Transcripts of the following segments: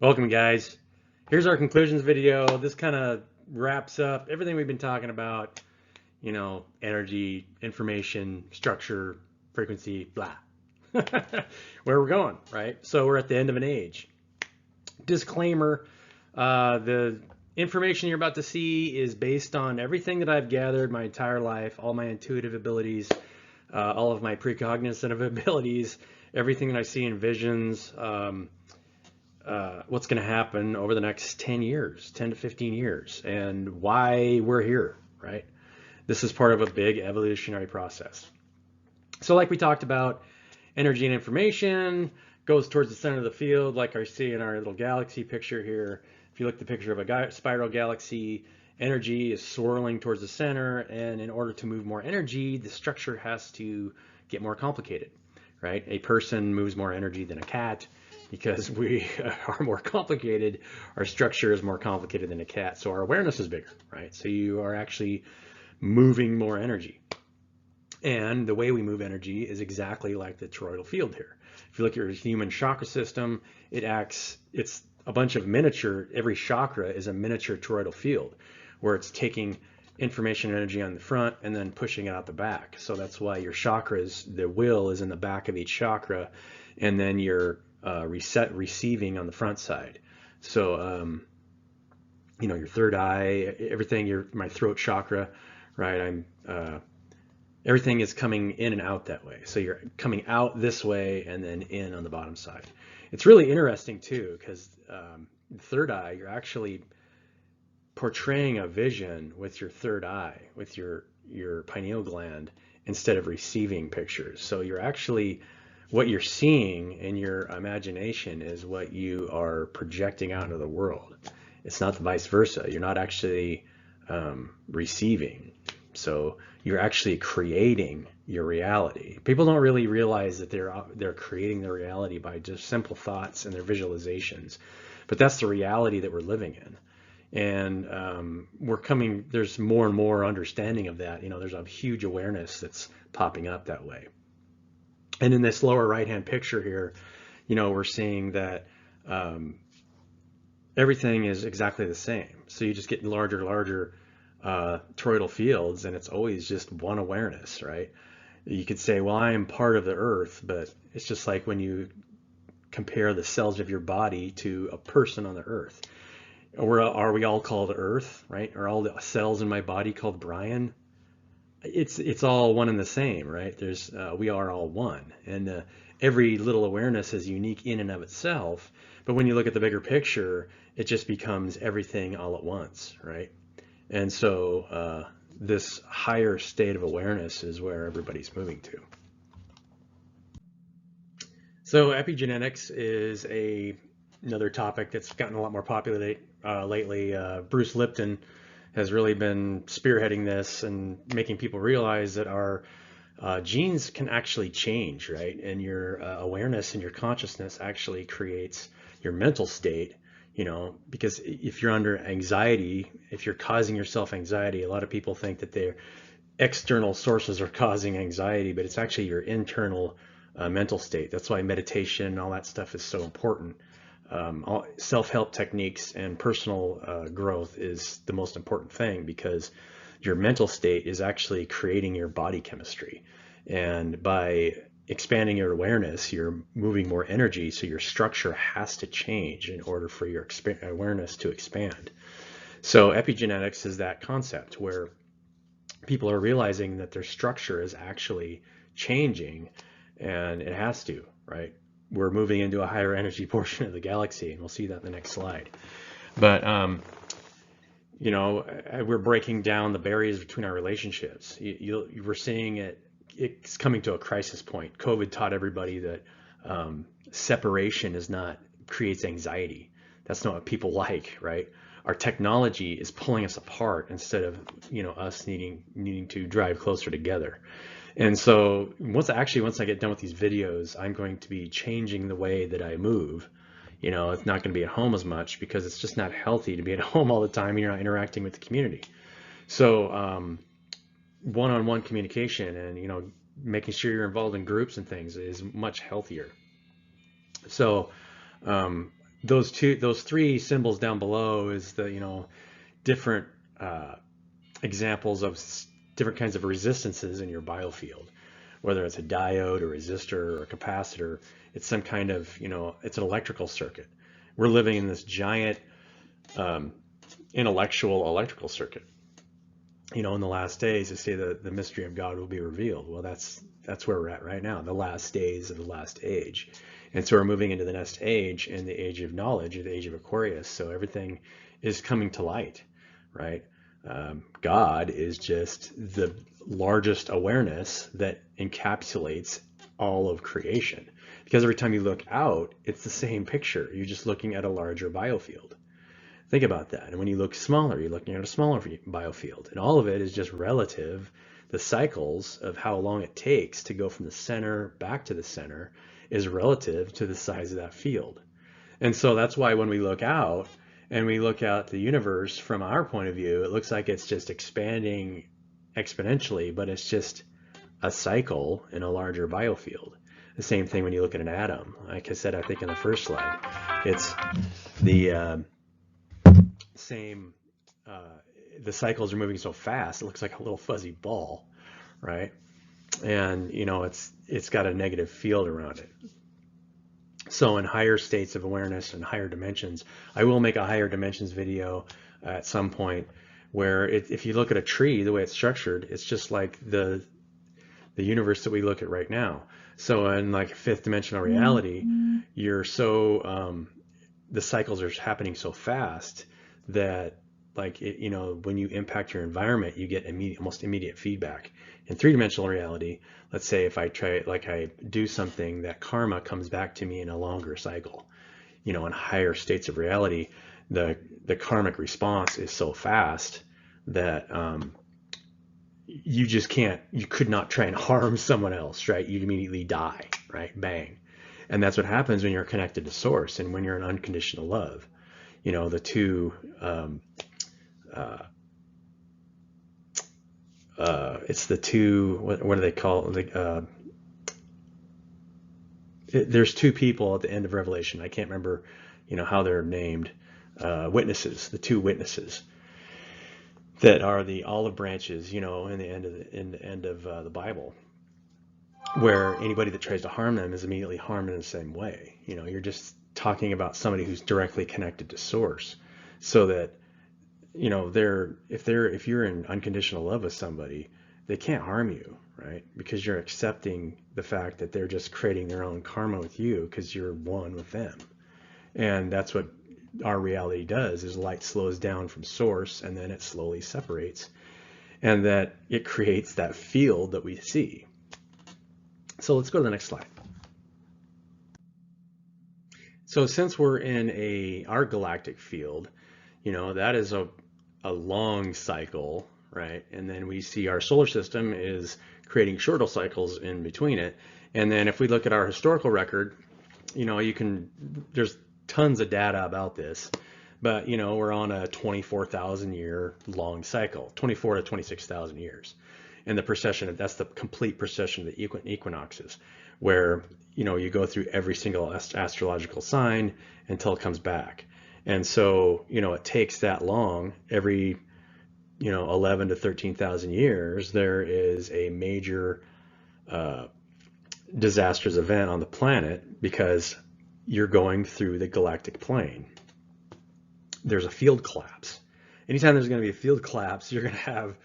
Welcome, guys. Here's our conclusions video. This kind of wraps up everything we've been talking about, energy, information, structure, frequency, blah. Where we're going, right? So we're at the end of an age. Disclaimer, the information you're about to see is based on everything that I've gathered my entire life, all my intuitive abilities, all of my precognitive abilities, everything that I see in visions, what's going to happen over the next 10 years, 10 to 15 years, and why we're here, right? This is part of a big evolutionary process. So like we talked about, energy and information goes towards the center of the field, like I see in our little galaxy picture here. If you look at the picture of a spiral galaxy, energy is swirling towards the center, and in order to move more energy, the structure has to get more complicated, right? A person moves more energy than a cat. Because we are more complicated, our structure is more complicated than a cat. So our awareness is bigger, right? So you are actually moving more energy. And the way we move energy is exactly like the toroidal field here. If you look at your human chakra system, it's a bunch of miniature, every chakra is a miniature toroidal field where it's taking information and energy on the front and then pushing it out the back. So that's why your chakras, the will is in the back of each chakra, and then your receiving on the front side. So your third eye, everything, my throat chakra, right? Everything is coming in and out that way. So you're coming out this way and then in on the bottom side. It's really interesting too, because the third eye, you're actually portraying a vision with your third eye, with your pineal gland, instead of receiving pictures. So you're actually, what you're seeing in your imagination is what you are projecting out into the world. It's not the vice versa. You're not actually receiving. So you're actually creating your reality. People don't really realize that they're creating their reality by just simple thoughts and their visualizations. But that's the reality that we're living in. And there's more and more understanding of that. There's a huge awareness that's popping up that way. And in this lower right-hand picture here, we're seeing that everything is exactly the same. So you just get larger toroidal fields, and it's always just one awareness, right? You could say, well, I am part of the earth, but it's just like when you compare the cells of your body to a person on the earth. Are we all called earth, right? Are all the cells in my body called Brian? It's all one and the same, right? We are all one, and every little awareness is unique in and of itself. But when you look at the bigger picture, it just becomes everything all at once, right? And so this higher state of awareness is where everybody's moving to. So epigenetics is another topic that's gotten a lot more popular lately. Bruce Lipton has really been spearheading this and making people realize that our genes can actually change, right? And your awareness and your consciousness actually creates your mental state, because if you're under anxiety, if you're causing yourself anxiety, a lot of people think that their external sources are causing anxiety, but it's actually your internal mental state. That's why meditation and all that stuff is so important. Self-help techniques and personal growth is the most important thing, because your mental state is actually creating your body chemistry. And by expanding your awareness, you're moving more energy, so your structure has to change in order for your awareness to expand. So epigenetics is that concept where people are realizing that their structure is actually changing, and it has to, right? We're moving into a higher energy portion of the galaxy, and we'll see that in the next slide. But we're breaking down the barriers between our relationships. We're seeing it's coming to a crisis point. COVID taught everybody that separation creates anxiety. That's not what people like, right? Our technology is pulling us apart instead of us needing to drive closer together. And so once I get done with these videos, I'm going to be changing the way that I move. It's not going to be at home as much, because it's just not healthy to be at home all the time and you're not interacting with the community. So one-on-one communication and making sure you're involved in groups and things is much healthier. So those three symbols down below is the, different examples of different kinds of resistances in your biofield, whether it's a diode, a resistor, or a capacitor. It's some kind of, it's an electrical circuit. We're living in this giant intellectual electrical circuit. In the last days, they say that the mystery of God will be revealed. Well, that's where we're at right now, the last days of the last age. And so we're moving into the next age, in the age of knowledge, or the age of Aquarius. So everything is coming to light, right? God is just the largest awareness that encapsulates all of creation. Because every time you look out, it's the same picture. You're just looking at a larger biofield. Think about that. And when you look smaller, you're looking at a smaller biofield. And all of it is just relative. The cycles of how long it takes to go from the center back to the center is relative to the size of that field. And so that's why when we look out and we look at the universe from our point of view, it looks like it's just expanding exponentially, but it's just a cycle in a larger biofield. The same thing when you look at an atom. Like I said, I think in the first slide, it's the same, the cycles are moving so fast, it looks like a little fuzzy ball, right? And it's got a negative field around it. So in higher states of awareness and higher dimensions, I will make a higher dimensions video at some point, where if you look at a tree, the way it's structured, it's just like the universe that we look at right now. So in like fifth dimensional reality, you're so the cycles are happening so fast that, like, when you impact your environment, you get almost immediate feedback. In three-dimensional reality, let's say if I do something, that karma comes back to me in a longer cycle. In higher states of reality, the karmic response is so fast that you could not try and harm someone else, right? You'd immediately die, right? Bang. And that's what happens when you're connected to source and when you're in unconditional love. The two, it's the two, what do they call it? There's two people at the end of Revelation. I can't remember, how they're named, witnesses, the two witnesses that are the olive branches, in the end of the Bible, where anybody that tries to harm them is immediately harmed in the same way. You're just talking about somebody who's directly connected to source, so that if you're in unconditional love with somebody, they can't harm you, right? Because you're accepting the fact that they're just creating their own karma with you, because you're one with them. And that's what our reality does, is light slows down from source and then it slowly separates, and that it creates that field that we see. So let's go to the next slide. So since we're in our galactic field, that is a long cycle, right? And then we see our solar system is creating shorter cycles in between it. And then if we look at our historical record, there's tons of data about this, but we're on a 24,000 year long cycle, 24 to 26,000 years. And the precession, that's the complete precession of the equinoxes, where you go through every single astrological sign until it comes back. And so it takes that long. Every 11 to 13,000 years, there is a major disastrous event on the planet, because you're going through the galactic plane. There's a field collapse. Anytime there's going to be a field collapse, you're going to have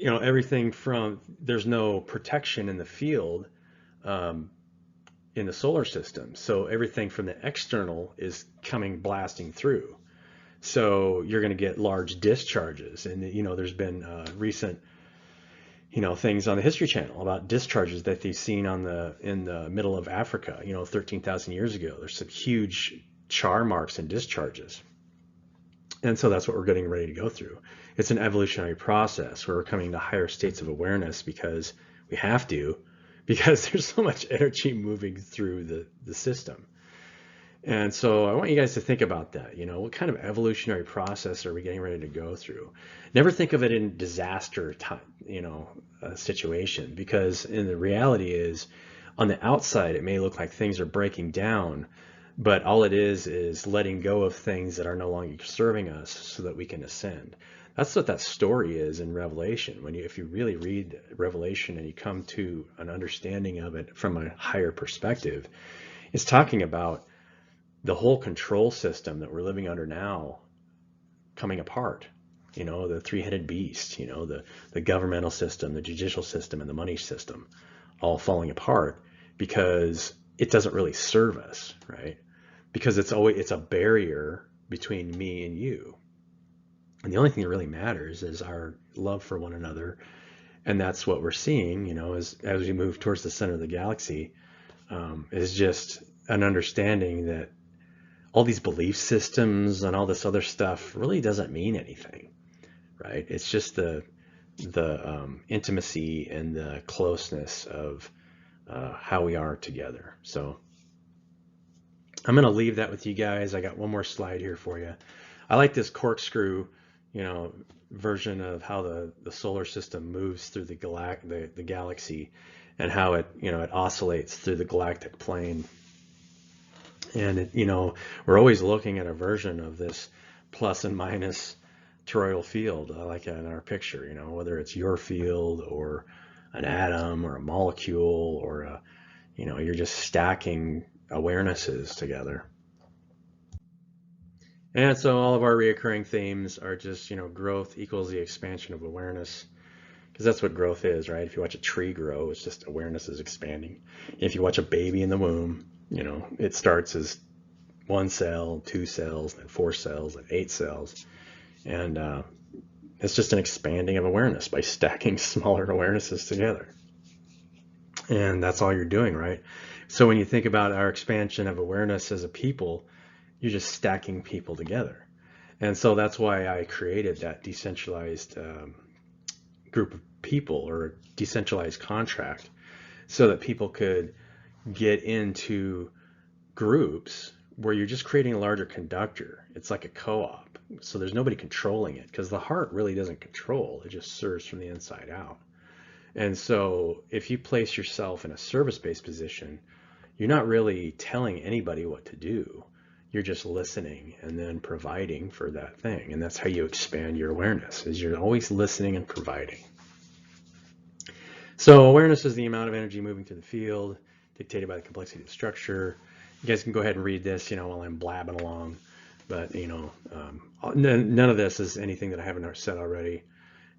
everything from, there's no protection in the field in the solar system. So everything from the external is coming blasting through. So you're going to get large discharges. And, there's been recent, things on the History Channel about discharges that they've seen in the middle of Africa, 13,000 years ago. There's some huge char marks and discharges. And so that's what we're getting ready to go through. It's an evolutionary process where we're coming to higher states of awareness, because we have to, because there's so much energy moving through the system. And so I want you guys to think about that. What kind of evolutionary process are we getting ready to go through? Never think of it in disaster time, situation, because in the reality is, on the outside, it may look like things are breaking down, But all it is letting go of things that are no longer serving us so that we can ascend. That's what that story is in Revelation. If you really read Revelation and you come to an understanding of it from a higher perspective, it's talking about the whole control system that we're living under now coming apart. The three-headed beast, the governmental system, the judicial system, and the money system all falling apart because it doesn't really serve us, right? Because it's a barrier between me and you. And the only thing that really matters is our love for one another. And that's what we're seeing, as we move towards the center of the galaxy, is just an understanding that all these belief systems and all this other stuff really doesn't mean anything, right? It's just the intimacy and the closeness of how we are together. So I'm going to leave that with you guys. I got one more slide here for you. I like this corkscrew, version of how the solar system moves through the galaxy, and how it oscillates through the galactic plane. And we're always looking at a version of this plus and minus toroidal field, like in our picture, whether it's your field or an atom or a molecule or you're just stacking awarenesses together. And so all of our reoccurring themes are just, growth equals the expansion of awareness, because that's what growth is, right? If you watch a tree grow, it's just awareness is expanding. If you watch a baby in the womb, it starts as 1 cell, 2 cells, then 4 cells, then 8 cells. And it's just an expanding of awareness by stacking smaller awarenesses together. And that's all you're doing, right? So when you think about our expansion of awareness as a people, you're just stacking people together. And so that's why I created that decentralized group of people, or decentralized contract, so that people could get into groups where you're just creating a larger conductor. It's like a co-op. So there's nobody controlling it, because the heart really doesn't control. It just serves from the inside out. And so if you place yourself in a service-based position, you're not really telling anybody what to do. You're just listening and then providing for that thing. And that's how you expand your awareness, is you're always listening and providing. So awareness is the amount of energy moving through the field, dictated by the complexity of the structure. You guys can go ahead and read this, while I'm blabbing along. But, none of this is anything that I haven't said already.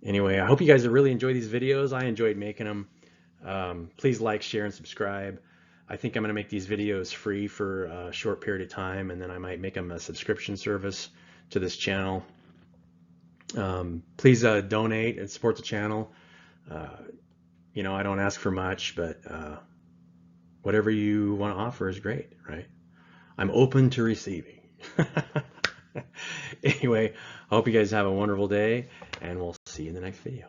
Anyway, I hope you guys really enjoy these videos. I enjoyed making them. Please like, share, and subscribe. I think I'm going to make these videos free for a short period of time, and then I might make them a subscription service to this channel. Please donate and support the channel. I don't ask for much, but whatever you want to offer is great, right? I'm open to receiving. Anyway, I hope you guys have a wonderful day, and we'll see you in the next video.